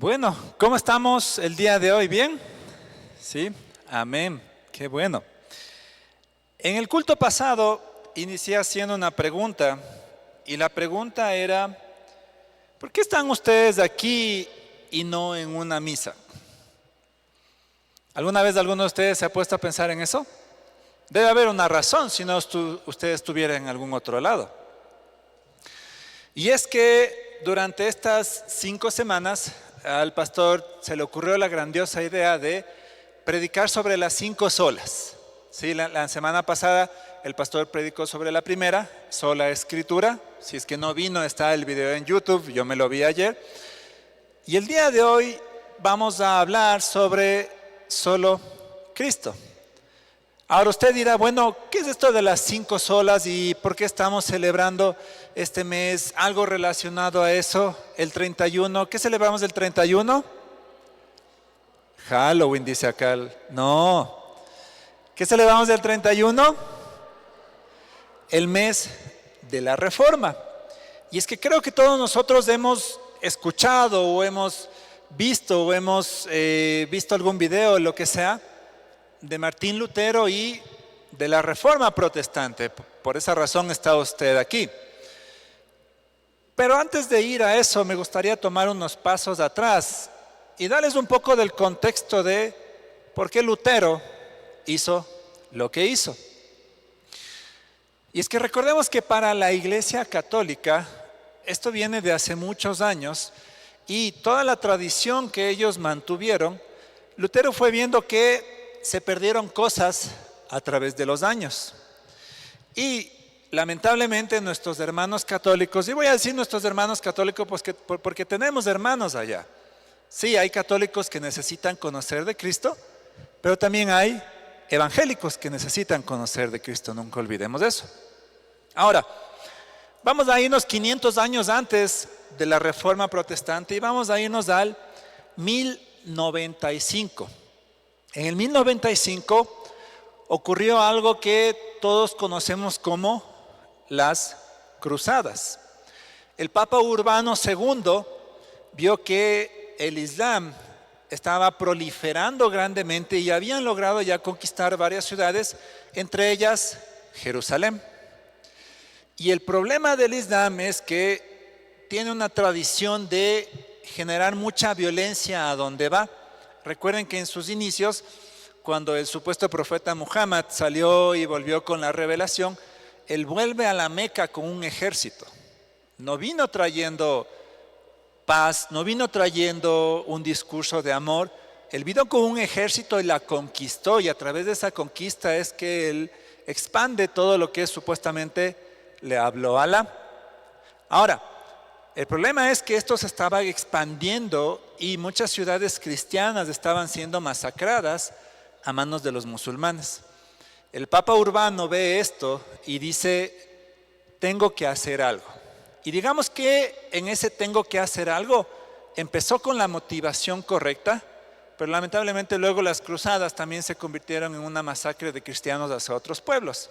Bueno, ¿cómo estamos el día de hoy? ¿Bien? Sí, amén. Qué bueno. En el culto pasado inicié haciendo una pregunta y la pregunta era, ¿por qué están ustedes aquí y no en una misa? ¿Alguna vez alguno de ustedes se ha puesto a pensar en eso? Debe haber una razón, si no usted estuviera en algún otro lado. Y es que durante estas 5 semanas al pastor se le ocurrió la grandiosa idea de predicar sobre las 5 solas. Sí, la semana pasada el pastor predicó sobre la primera, sola escritura. Si es que no vino, está el video en YouTube, yo me lo vi ayer. Y el día de hoy vamos a hablar sobre solo Cristo. Ahora usted dirá, bueno, ¿qué es esto de las 5 solas y por qué estamos celebrando este mes algo relacionado a eso? El 31, ¿qué celebramos el 31? Halloween, dice acá. No. ¿Qué celebramos el 31? El mes de la Reforma. Y es que creo que todos nosotros hemos escuchado o hemos visto visto algún video, lo que sea, de Martín Lutero y de la Reforma Protestante. Por esa razón está usted aquí. Pero antes de ir a eso, me gustaría tomar unos pasos atrás y darles un poco del contexto de por qué Lutero hizo lo que hizo. Y es que recordemos que para la Iglesia Católica, esto viene de hace muchos años y toda la tradición que ellos mantuvieron, Lutero fue viendo que se perdieron cosas a través de los años. Y lamentablemente nuestros hermanos católicos, y voy a decir nuestros hermanos católicos porque tenemos hermanos allá. Sí, hay católicos que necesitan conocer de Cristo, pero también hay evangélicos que necesitan conocer de Cristo, nunca olvidemos eso. Ahora, vamos a irnos 500 años antes de la Reforma Protestante y vamos a irnos al 1095. En el 1095 ocurrió algo que todos conocemos como las cruzadas. El Papa Urbano II vio que el Islam estaba proliferando grandemente y habían logrado ya conquistar varias ciudades, entre ellas Jerusalén. Y el problema del Islam es que tiene una tradición de generar mucha violencia a donde va. Recuerden que en sus inicios, cuando el supuesto profeta Muhammad salió y volvió con la revelación, él vuelve a la Meca con un ejército. No vino trayendo paz, no vino trayendo un discurso de amor, él vino con un ejército y la conquistó, y a través de esa conquista es que él expande todo lo que supuestamente le habló a Alá. Ahora, el problema es que esto se estaba expandiendo y muchas ciudades cristianas estaban siendo masacradas a manos de los musulmanes. El Papa Urbano ve esto y dice, tengo que hacer algo. Y digamos que en ese tengo que hacer algo empezó con la motivación correcta, pero lamentablemente luego las cruzadas también se convirtieron en una masacre de cristianos hacia otros pueblos.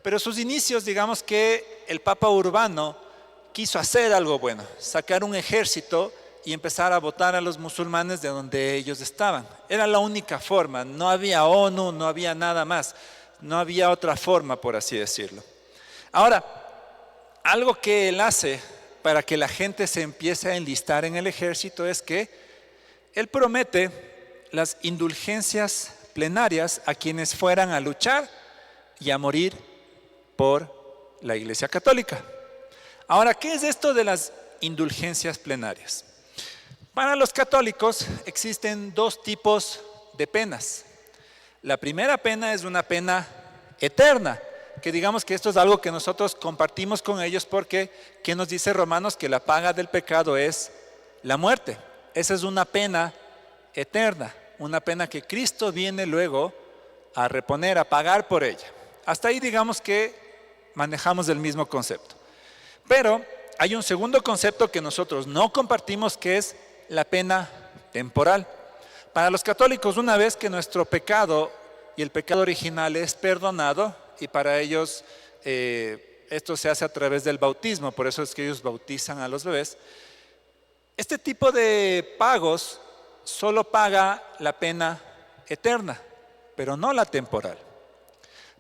Pero sus inicios, digamos que el Papa Urbano quiso hacer algo bueno, sacar un ejército y empezar a votar a los musulmanes de donde ellos estaban. Era la única forma, no había ONU, no había nada más, no había otra forma, por así decirlo. Ahora, algo que él hace para que la gente se empiece a enlistar en el ejército es que él promete las indulgencias plenarias a quienes fueran a luchar y a morir por la Iglesia Católica. Ahora, ¿qué es esto de las indulgencias plenarias? Para los católicos existen 2 tipos de penas. La primera pena es una pena eterna, que digamos que esto es algo que nosotros compartimos con ellos porque, ¿qué nos dice Romanos? Que la paga del pecado es la muerte. Esa es una pena eterna, una pena que Cristo viene luego a reponer, a pagar por ella. Hasta ahí digamos que manejamos el mismo concepto. Pero hay un segundo concepto que nosotros no compartimos, que es la pena temporal. Para los católicos, una vez que nuestro pecado y el pecado original es perdonado, y para ellos esto se hace a través del bautismo, por eso es que ellos bautizan a los bebés, Este tipo de pagos solo paga la pena eterna, pero no la temporal.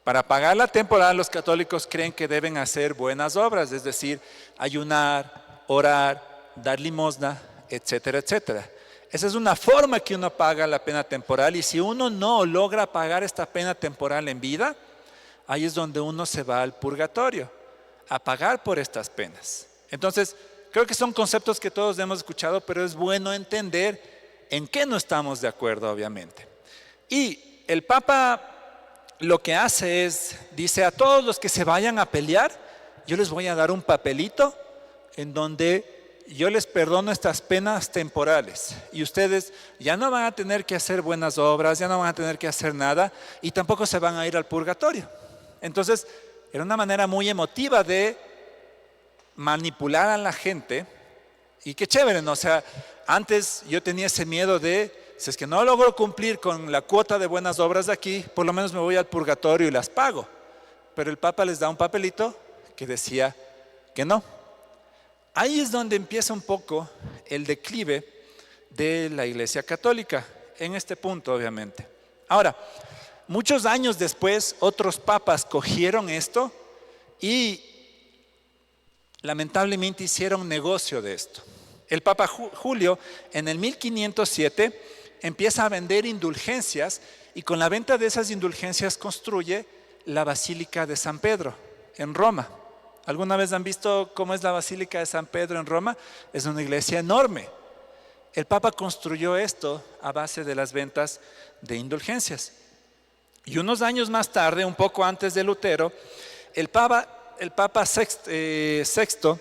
Para pagar la temporal, los católicos creen que deben hacer buenas obras, es decir, ayunar, orar, dar limosna, etcétera, etcétera. Esa es una forma que uno paga la pena temporal, y si uno no logra pagar esta pena temporal en vida, ahí es donde uno se va al purgatorio, a pagar por estas penas. Entonces, creo que son conceptos que todos hemos escuchado, pero es bueno entender en qué no estamos de acuerdo, obviamente. Y el Papa lo que hace es, dice a todos los que se vayan a pelear, yo les voy a dar un papelito en donde yo les perdono estas penas temporales, y ustedes ya no van a tener que hacer buenas obras, ya no van a tener que hacer nada, y tampoco se van a ir al purgatorio. Entonces, era una manera muy emotiva de manipular a la gente, y qué chévere, ¿no? O sea, antes yo tenía ese miedo de, si es que no logro cumplir con la cuota de buenas obras de aquí, por lo menos me voy al purgatorio y las pago. Pero el Papa les da un papelito que decía que no. Ahí es donde empieza un poco el declive de la Iglesia Católica, en este punto, obviamente. Ahora, muchos años después, otros papas cogieron esto y lamentablemente hicieron negocio de esto. El Papa Julio, en el 1507, empieza a vender indulgencias, y con la venta de esas indulgencias construye la Basílica de San Pedro en Roma. ¿Alguna vez han visto cómo es la Basílica de San Pedro en Roma? Es una iglesia enorme. El Papa construyó esto a base de las ventas de indulgencias. Y unos años más tarde, un poco antes de Lutero, el Papa Sexto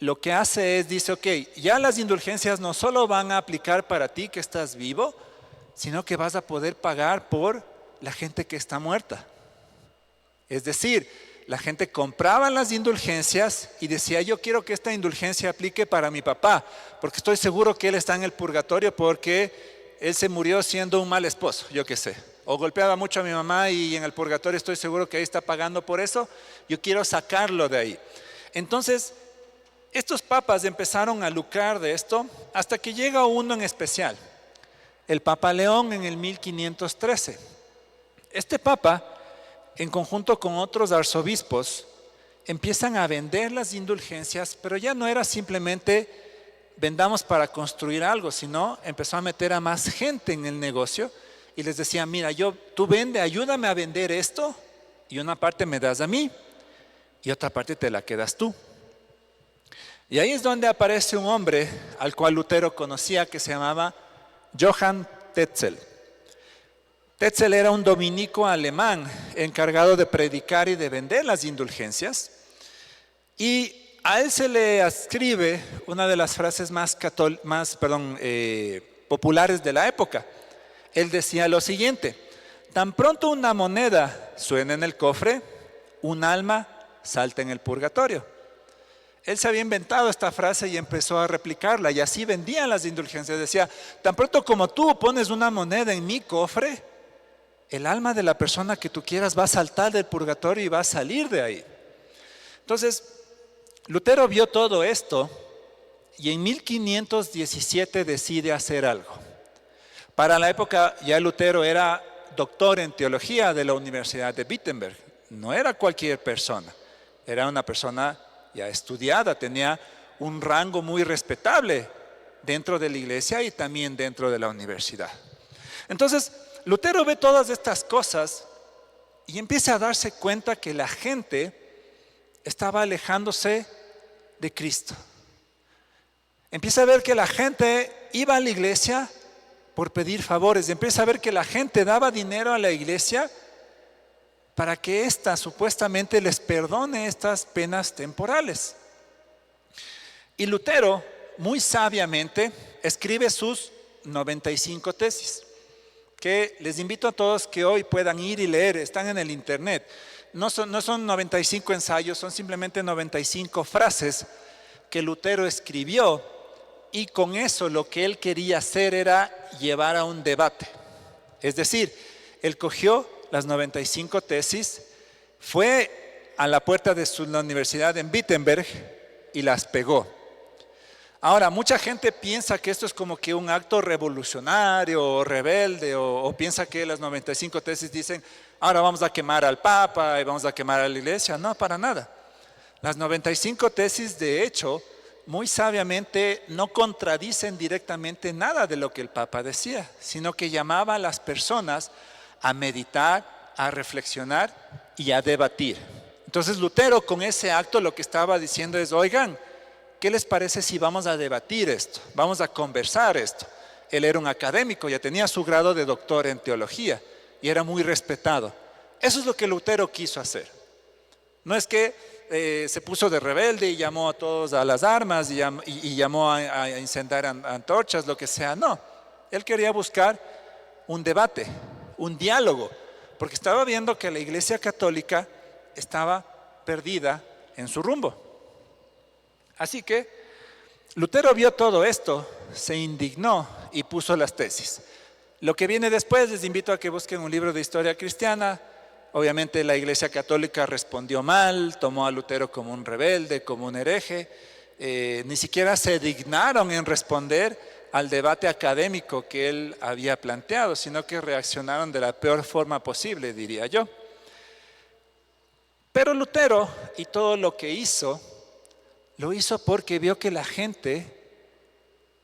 lo que hace es, dice, ok, ya las indulgencias no solo van a aplicar para ti que estás vivo, sino que vas a poder pagar por la gente que está muerta. Es decir, la gente compraba las indulgencias y decía, yo quiero que esta indulgencia aplique para mi papá, porque estoy seguro que él está en el purgatorio porque él se murió siendo un mal esposo, yo qué sé. O golpeaba mucho a mi mamá y en el purgatorio estoy seguro que ahí está pagando por eso, yo quiero sacarlo de ahí. Entonces, estos papas empezaron a lucrar de esto hasta que llega uno en especial, el Papa León, en el 1513. Este papa, en conjunto con otros arzobispos, empiezan a vender las indulgencias, pero ya no era simplemente vendamos para construir algo, sino empezó a meter a más gente en el negocio y les decía, mira, tú vende, ayúdame a vender esto, y una parte me das a mí y otra parte te la quedas tú. Y ahí es donde aparece un hombre al cual Lutero conocía, que se llamaba Johann Tetzel. Tetzel era un dominico alemán encargado de predicar y de vender las indulgencias, y a él se le ascribe una de las frases más populares de la época. Él decía lo siguiente: tan pronto una moneda suena en el cofre, un alma salta en el purgatorio. Él se había inventado esta frase y empezó a replicarla, y así vendían las indulgencias. Decía, tan pronto como tú pones una moneda en mi cofre, el alma de la persona que tú quieras va a saltar del purgatorio y va a salir de ahí. Entonces, Lutero vio todo esto y en 1517 decide hacer algo. Para la época ya Lutero era doctor en teología de la Universidad de Wittenberg. No era cualquier persona, era una persona ya estudiada, tenía un rango muy respetable dentro de la iglesia y también dentro de la universidad. Entonces, Lutero ve todas estas cosas y empieza a darse cuenta que la gente estaba alejándose de Cristo. Empieza a ver que la gente iba a la iglesia por pedir favores. Empieza a ver que la gente daba dinero a la iglesia para que ésta supuestamente les perdone estas penas temporales. Y Lutero, muy sabiamente, escribe sus 95 tesis, que les invito a todos que hoy puedan ir y leer, están en el internet. No son 95 ensayos, son simplemente 95 frases que Lutero escribió, y con eso lo que él quería hacer era llevar a un debate. Es decir, él cogió las 95 tesis, fue a la puerta de la universidad en Wittenberg y las pegó. Ahora, mucha gente piensa que esto es como que un acto revolucionario o rebelde, o piensa que las 95 tesis dicen, ahora vamos a quemar al Papa y vamos a quemar a la Iglesia. No, para nada. Las 95 tesis, de hecho, muy sabiamente no contradicen directamente nada de lo que el Papa decía, sino que llamaba a las personas a meditar, a reflexionar y a debatir. Entonces Lutero con ese acto lo que estaba diciendo es, oigan, ¿qué les parece si vamos a debatir esto? Vamos a conversar esto. Él era un académico, ya tenía su grado de doctor en teología y era muy respetado. Eso es lo que Lutero quiso hacer. No es que se puso de rebelde y llamó a todos a las armas y llamó a incendiar antorchas, lo que sea. No, él quería buscar un debate, un diálogo, porque estaba viendo que la Iglesia Católica estaba perdida en su rumbo. Así que Lutero vio todo esto, se indignó y puso las tesis. Lo que viene después, les invito a que busquen un libro de historia cristiana. Obviamente la Iglesia Católica respondió mal, tomó a Lutero como un rebelde, como un hereje. Ni siquiera se dignaron en responder al debate académico que él había planteado, sino que reaccionaron de la peor forma posible, diría yo. Pero Lutero y todo lo que hizo, lo hizo porque vio que la gente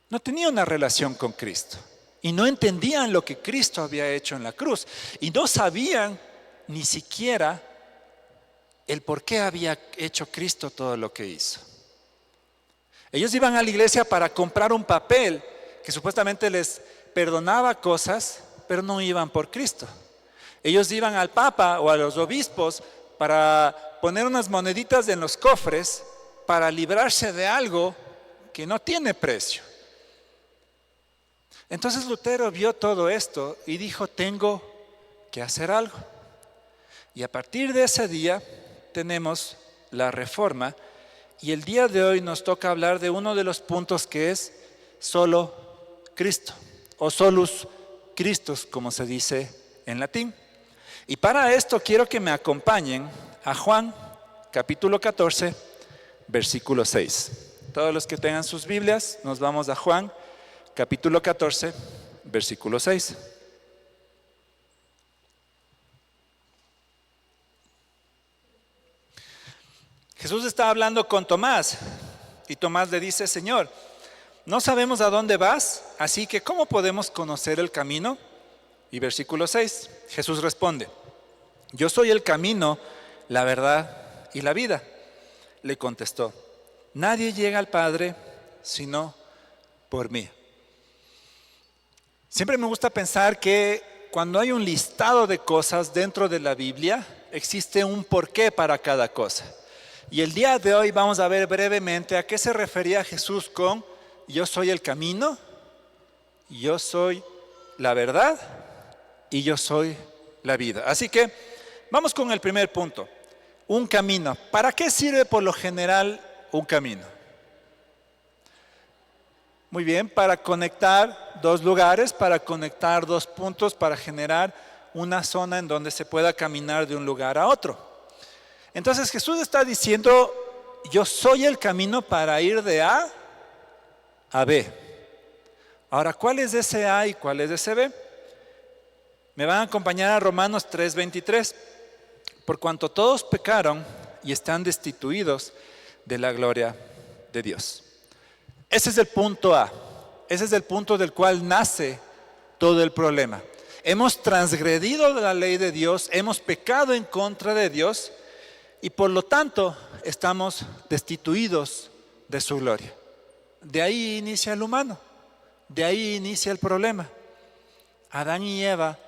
no tenía una relación con Cristo y no entendían lo que Cristo había hecho en la cruz y no sabían ni siquiera el por qué había hecho Cristo todo lo que hizo. Ellos iban a la iglesia para comprar un papel que supuestamente les perdonaba cosas, pero no iban por Cristo. Ellos iban al Papa o a los obispos para poner unas moneditas en los cofres para librarse de algo que no tiene precio. Entonces Lutero vio todo esto y dijo, tengo que hacer algo. Y a partir de ese día tenemos la Reforma y el día de hoy nos toca hablar de uno de los puntos que es solo Cristo o solus Christus, como se dice en latín. Y para esto quiero que me acompañen a Juan capítulo 14, versículo 6. Todos los que tengan sus Biblias, nos vamos a Juan capítulo 14, versículo 6. Jesús está hablando con Tomás y Tomás le dice, Señor, no sabemos a dónde vas, así que ¿cómo podemos conocer el camino? Y versículo 6, Jesús responde, yo soy el camino, la verdad y la vida. Le contestó, nadie llega al Padre sino por mí. Siempre me gusta pensar que cuando hay un listado de cosas dentro de la Biblia, existe un porqué para cada cosa. Y el día de hoy vamos a ver brevemente a qué se refería Jesús con yo soy el camino, yo soy la verdad y yo soy la vida. Así que vamos con el primer punto, un camino. ¿Para qué sirve por lo general un camino? Muy bien, para conectar dos lugares, para conectar dos puntos, para generar una zona en donde se pueda caminar de un lugar a otro. Entonces Jesús está diciendo, yo soy el camino para ir de A a B. Ahora, ¿cuál es ese A y cuál es ese B? Me van a acompañar a Romanos 3:23. Por cuanto todos pecaron y están destituidos de la gloria de Dios. Ese es el punto A. Ese es el punto del cual nace todo el problema. Hemos transgredido la ley de Dios, hemos pecado en contra de Dios y por lo tanto estamos destituidos de su gloria. De ahí inicia el humano, de ahí inicia el problema. Adán y Eva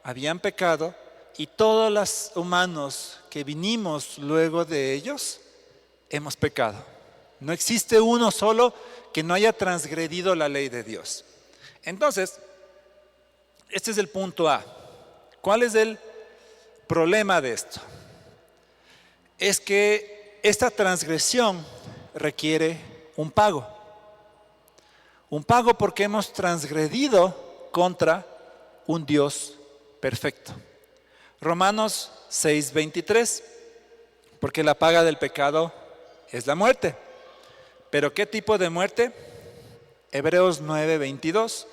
habían pecado y todos los humanos que vinimos luego de ellos hemos pecado. No existe uno solo que no haya transgredido la ley de Dios. Entonces, este es el punto A. ¿Cuál es el problema de esto? Es que esta transgresión requiere un pago. Un pago porque hemos transgredido contra un Dios perfecto. Romanos 6:23, porque la paga del pecado es la muerte. ¿Pero qué tipo de muerte? Hebreos 9:22.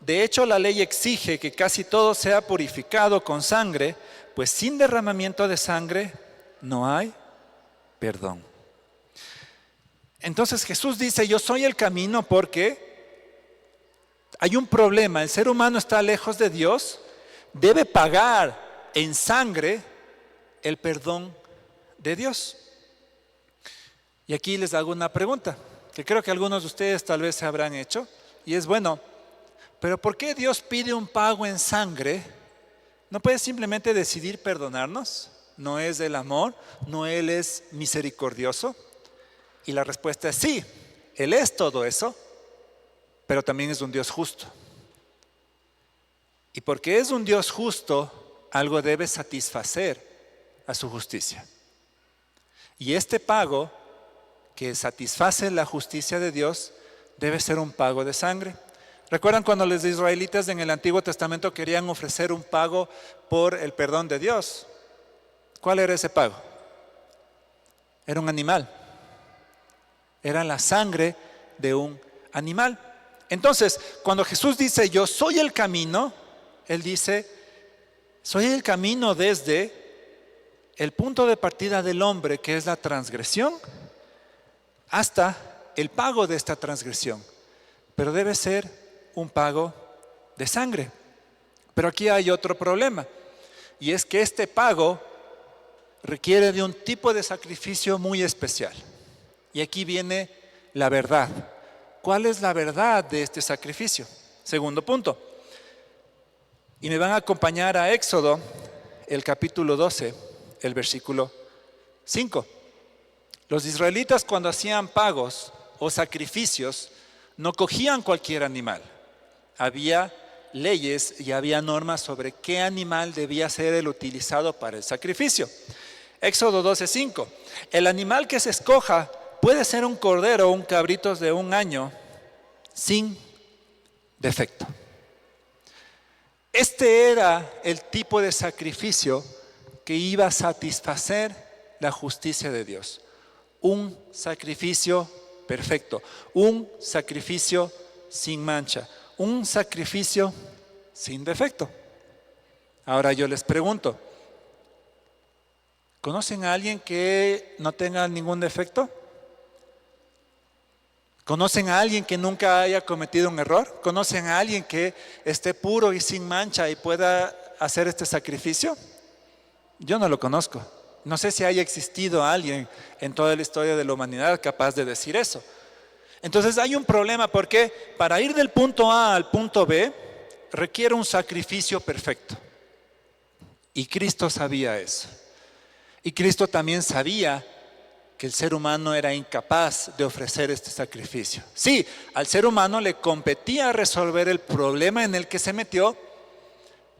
De hecho, la ley exige que casi todo sea purificado con sangre, pues sin derramamiento de sangre no hay perdón. Entonces Jesús dice, yo soy el camino porque hay un problema. El ser humano está lejos de Dios, debe pagar en sangre el perdón de Dios. Y aquí les hago una pregunta, que creo que algunos de ustedes tal vez se habrán hecho, y es bueno, pero ¿por qué Dios pide un pago en sangre? ¿No puede simplemente decidir perdonarnos? ¿No es el amor? ¿No Él es misericordioso? Y la respuesta es sí, Él es todo eso, pero también es un Dios justo. Y porque es un Dios justo, algo debe satisfacer a su justicia. Y este pago que satisface la justicia de Dios debe ser un pago de sangre. ¿Recuerdan cuando los israelitas en el Antiguo Testamento querían ofrecer un pago por el perdón de Dios? ¿Cuál era ese pago? Era un animal. Era la sangre de un animal. Entonces, cuando Jesús dice, yo soy el camino, Él dice, soy el camino desde el punto de partida del hombre, que es la transgresión, hasta el pago de esta transgresión. Pero debe ser un pago de sangre. Pero aquí hay otro problema, y es que este pago requiere de un tipo de sacrificio muy especial. Y aquí viene la verdad. ¿Cuál es la verdad de este sacrificio? Segundo punto. Y me van a acompañar a Éxodo, el capítulo 12, el versículo 5. Los israelitas, cuando hacían pagos o sacrificios, no cogían cualquier animal. Había leyes y había normas sobre qué animal debía ser el utilizado para el sacrificio. Éxodo 12:5. El animal que se escoja puede ser un cordero o un cabrito de 1 año sin defecto. Este era el tipo de sacrificio que iba a satisfacer la justicia de Dios. Un sacrificio perfecto, un sacrificio sin mancha, un sacrificio sin defecto. Ahora yo les pregunto, ¿conocen a alguien que no tenga ningún defecto? ¿Conocen a alguien que nunca haya cometido un error? ¿Conocen a alguien que esté puro y sin mancha y pueda hacer este sacrificio? Yo no lo conozco. No sé si haya existido alguien en toda la historia de la humanidad capaz de decir eso. Entonces hay un problema porque para ir del punto A al punto B requiere un sacrificio perfecto. Y Cristo sabía eso. Y Cristo también sabía que el ser humano era incapaz de ofrecer este sacrificio. Sí, al ser humano le competía resolver el problema en el que se metió,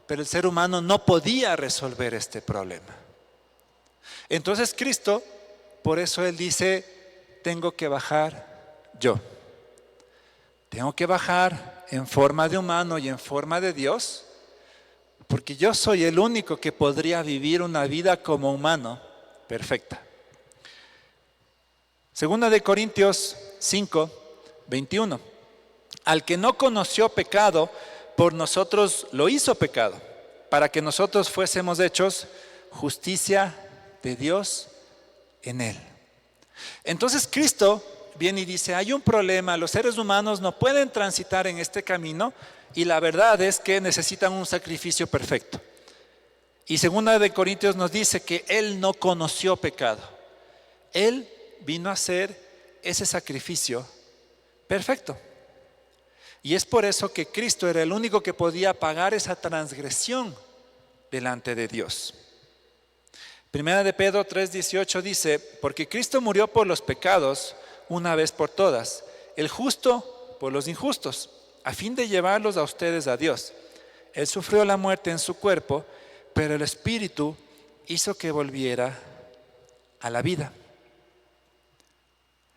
pero el ser humano no podía resolver este problema. Entonces Cristo, por eso Él dice, tengo que bajar yo. Tengo que bajar en forma de humano y en forma de Dios, porque yo soy el único que podría vivir una vida como humano perfecta. Segunda de Corintios 5:21. Al que no conoció pecado, por nosotros lo hizo pecado, para que nosotros fuésemos hechos justicia de Dios en él. Entonces Cristo viene y dice, hay un problema, los seres humanos no pueden transitar en este camino y la verdad es que necesitan un sacrificio perfecto. Y segunda de Corintios nos dice que Él no conoció pecado. Él vino a hacer ese sacrificio perfecto. Y es por eso que Cristo era el único que podía pagar esa transgresión delante de Dios. Primera de Pedro 3:18 dice, porque Cristo murió por los pecados una vez por todas, el justo por los injustos, a fin de llevarlos a ustedes a Dios. Él sufrió la muerte en su cuerpo, pero el Espíritu hizo que volviera a la vida.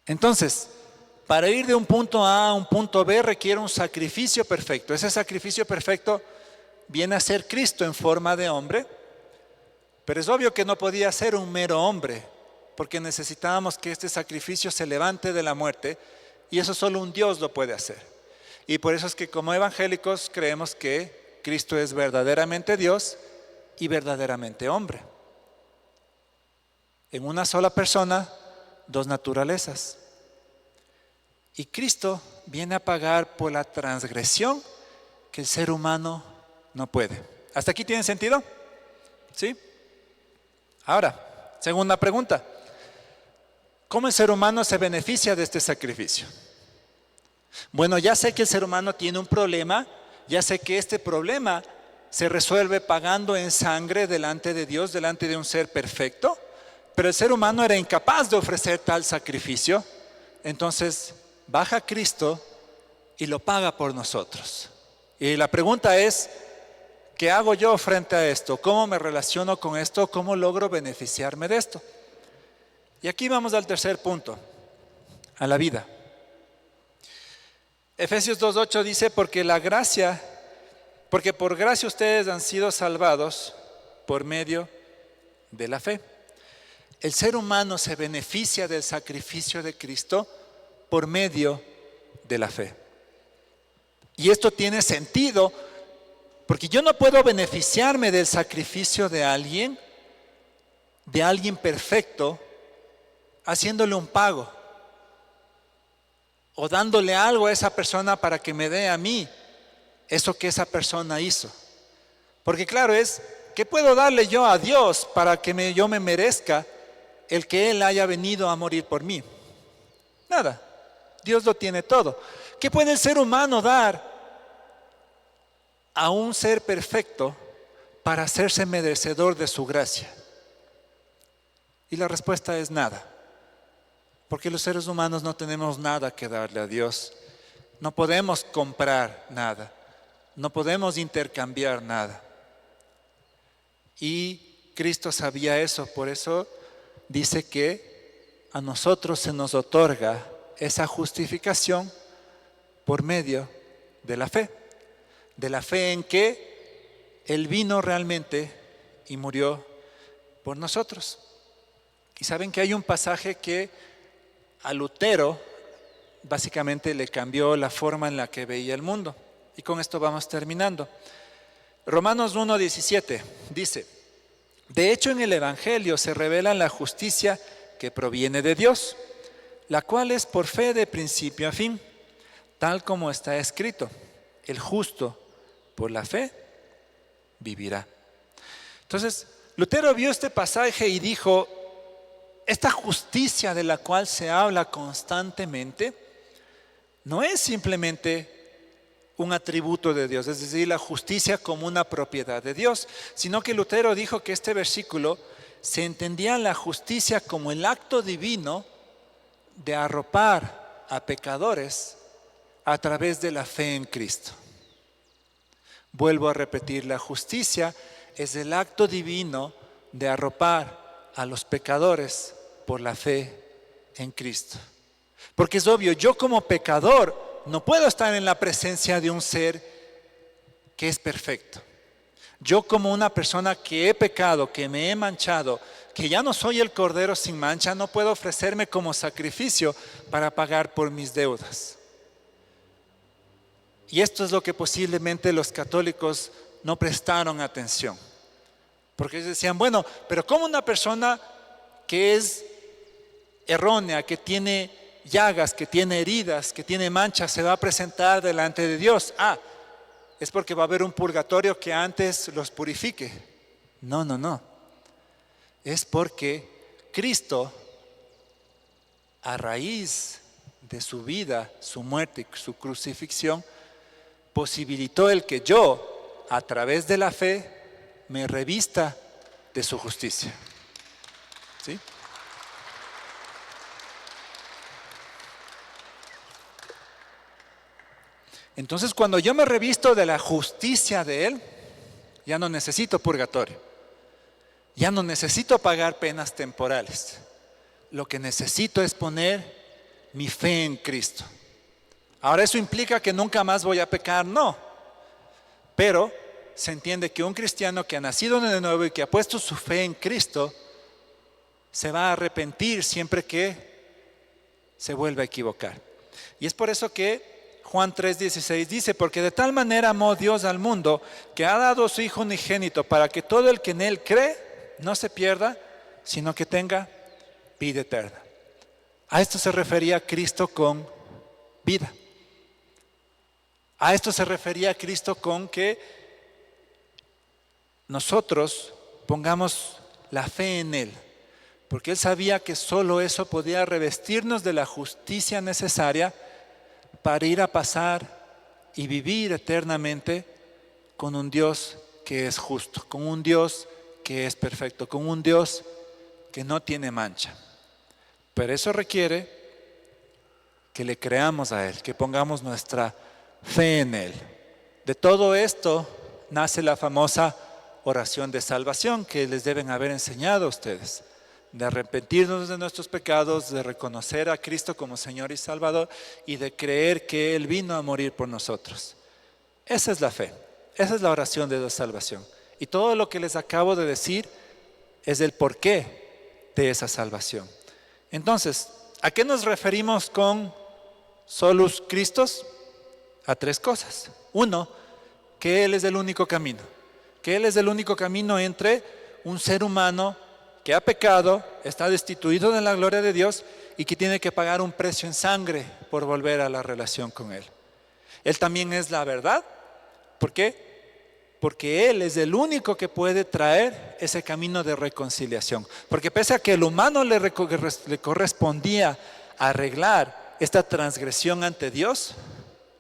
Entonces, para ir de un punto A a un punto B requiere un sacrificio perfecto. Ese sacrificio perfecto viene a ser Cristo en forma de hombre, pero es obvio que no podía ser un mero hombre, porque necesitábamos que este sacrificio se levante de la muerte, y eso solo un Dios lo puede hacer. Y por eso es que como evangélicos creemos que Cristo es verdaderamente Dios y verdaderamente hombre. En una sola persona, dos naturalezas. Y Cristo viene a pagar por la transgresión que el ser humano no puede. ¿Hasta aquí tiene sentido? ¿Sí? Ahora, segunda pregunta. ¿Cómo el ser humano se beneficia de este sacrificio? Bueno, ya sé que el ser humano tiene un problema, ya sé que este problema se resuelve pagando en sangre delante de Dios, delante de un ser perfecto, pero el ser humano era incapaz de ofrecer tal sacrificio, entonces baja Cristo y lo paga por nosotros. Y la pregunta es, ¿qué hago yo frente a esto? ¿Cómo me relaciono con esto? ¿Cómo logro beneficiarme de esto? Y aquí vamos al tercer punto, a la vida. Efesios 2:8 dice, porque por gracia ustedes han sido salvados por medio de la fe. El ser humano se beneficia del sacrificio de Cristo por medio de la fe. Y esto tiene sentido porque yo no puedo beneficiarme del sacrificio de alguien perfecto, haciéndole un pago o dándole algo a esa persona para que me dé a mí eso que esa persona hizo. Porque claro, ¿qué puedo darle yo a Dios para que yo me merezca el que Él haya venido a morir por mí? Nada. Dios lo tiene todo. ¿Qué puede el ser humano dar a un ser perfecto para hacerse merecedor de su gracia? Y la respuesta es nada. Porque los seres humanos no tenemos nada que darle a Dios. No podemos comprar nada. No podemos intercambiar nada. Y Cristo sabía eso, por eso dice que a nosotros se nos otorga esa justificación por medio de la fe. De la fe en que Él vino realmente y murió por nosotros. Y saben que hay un pasaje que a Lutero básicamente le cambió la forma en la que veía el mundo. Y con esto vamos terminando. Romanos 1:17 dice, de hecho en el Evangelio se revela la justicia que proviene de Dios, la cual es por fe de principio a fin, tal como está escrito, el justo por la fe vivirá. Entonces, Lutero vio este pasaje y dijo, esta justicia de la cual se habla constantemente no es simplemente un atributo de Dios, es decir, la justicia como una propiedad de Dios, sino que Lutero dijo que este versículo se entendía la justicia como el acto divino de arropar a pecadores a través de la fe en Cristo. Vuelvo a repetir, la justicia es el acto divino de arropar a los pecadores por la fe en Cristo. Porque es obvio, yo como pecador no puedo estar en la presencia de un ser que es perfecto. Yo como una persona que he pecado, que me he manchado, que ya no soy el cordero sin mancha, no puedo ofrecerme como sacrificio para pagar por mis deudas. Y esto es lo que posiblemente los católicos no prestaron atención. Porque ellos decían, bueno, pero ¿cómo una persona que es errónea, que tiene llagas, que tiene heridas, que tiene manchas, se va a presentar delante de Dios? Es porque va a haber un purgatorio que antes los purifique. No. Es porque Cristo, a raíz de su vida, su muerte y su crucifixión, posibilitó el que yo, a través de la fe, me revista de su justicia. ¿Sí? Entonces, cuando yo me revisto de la justicia de Él, ya no necesito purgatorio. Ya no necesito pagar penas temporales. Lo que necesito es poner mi fe en Cristo. Ahora, ¿eso implica que nunca más voy a pecar? No. Pero se entiende que un cristiano que ha nacido de nuevo y que ha puesto su fe en Cristo se va a arrepentir siempre que se vuelva a equivocar. Y es por eso que Juan 3:16 dice, porque de tal manera amó Dios al mundo que ha dado a su Hijo unigénito para que todo el que en Él cree no se pierda, sino que tenga vida eterna. A esto se refería Cristo con vida. A esto se refería Cristo con que nosotros pongamos la fe en Él, porque Él sabía que solo eso podía revestirnos de la justicia necesaria para ir a pasar y vivir eternamente con un Dios que es justo, con un Dios que es perfecto, con un Dios que no tiene mancha. Pero eso requiere que le creamos a Él, que pongamos nuestra fe en Él. De todo esto nace la famosa oración de salvación que les deben haber enseñado a ustedes, de arrepentirnos de nuestros pecados, de reconocer a Cristo como Señor y Salvador y de creer que Él vino a morir por nosotros. Esa es la fe, esa es la oración de la salvación. Y todo lo que les acabo de decir es el porqué de esa salvación. Entonces, ¿a qué nos referimos con solus Christus? A tres cosas. Uno, que Él es el único camino. Que Él es el único camino entre un ser humano que ha pecado, está destituido de la gloria de Dios y que tiene que pagar un precio en sangre por volver a la relación con Él. Él también es la verdad. ¿Por qué? Porque Él es el único que puede traer ese camino de reconciliación. Porque pese a que el humano le correspondía arreglar esta transgresión ante Dios,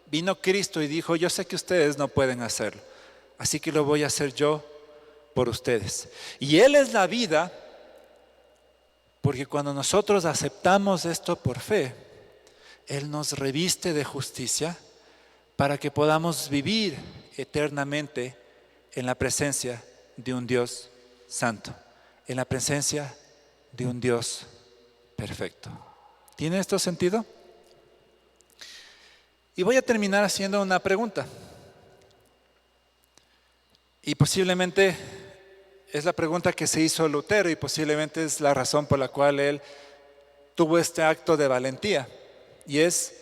vino Cristo y dijo, yo sé que ustedes no pueden hacerlo, así que lo voy a hacer yo por ustedes. Y Él es la vida, porque cuando nosotros aceptamos esto por fe, Él nos reviste de justicia para que podamos vivir eternamente en la presencia de un Dios santo, en la presencia de un Dios perfecto. ¿Tiene esto sentido? Y voy a terminar haciendo una pregunta. Y posiblemente es la pregunta que se hizo Lutero y posiblemente es la razón por la cual él tuvo este acto de valentía. Y es,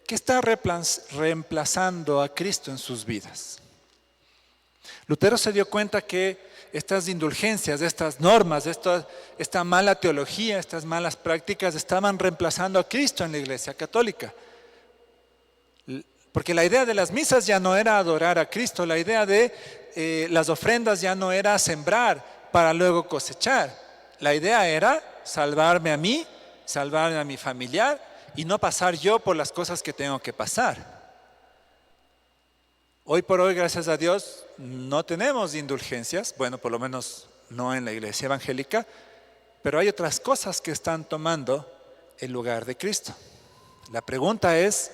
¿qué está reemplazando a Cristo en sus vidas? Lutero se dio cuenta que estas indulgencias, estas normas, esta mala teología, estas malas prácticas estaban reemplazando a Cristo en la Iglesia Católica. Porque la idea de las misas ya no era adorar a Cristo, la idea de las ofrendas ya no era sembrar para luego cosechar. La idea era salvarme a mí, salvarme a mi familiar y no pasar yo por las cosas que tengo que pasar. Hoy por hoy, gracias a Dios, no tenemos indulgencias, bueno, por lo menos no en la iglesia evangélica, pero hay otras cosas que están tomando el lugar de Cristo. La pregunta es,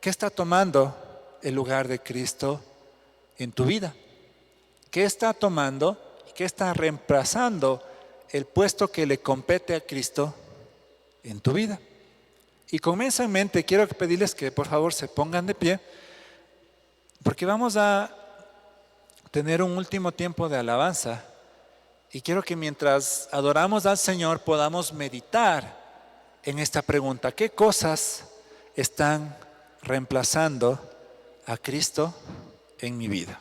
¿qué está tomando el lugar de Cristo en tu vida? ¿Qué está tomando y qué está reemplazando el puesto que le compete a Cristo en tu vida? Y con eso en mente, quiero pedirles que por favor se pongan de pie, porque vamos a tener un último tiempo de alabanza. Y quiero que mientras adoramos al Señor podamos meditar en esta pregunta. ¿Qué cosas están reemplazando a Cristo en mi vida?